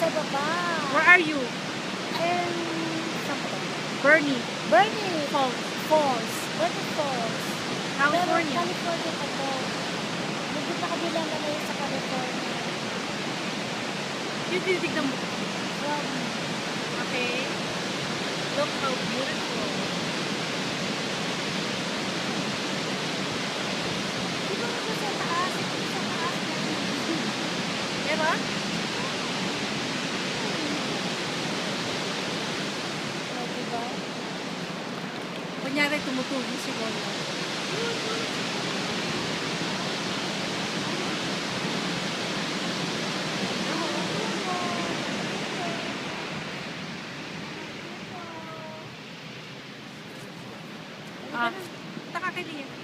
Sa baba. Where are you? And, saan ba? Bernie Bernie Falls, Falls. Bernie Falls. California. Pero California pa to. Medyo pa kabila malayo sa California. Yung titignan mo. From, Okay. Look how beautiful. di ba nga sa taas? Ito sa taas na. Diba? Oh, diba? Kunyari tumutubo si Lola. Ah, taka ka niya.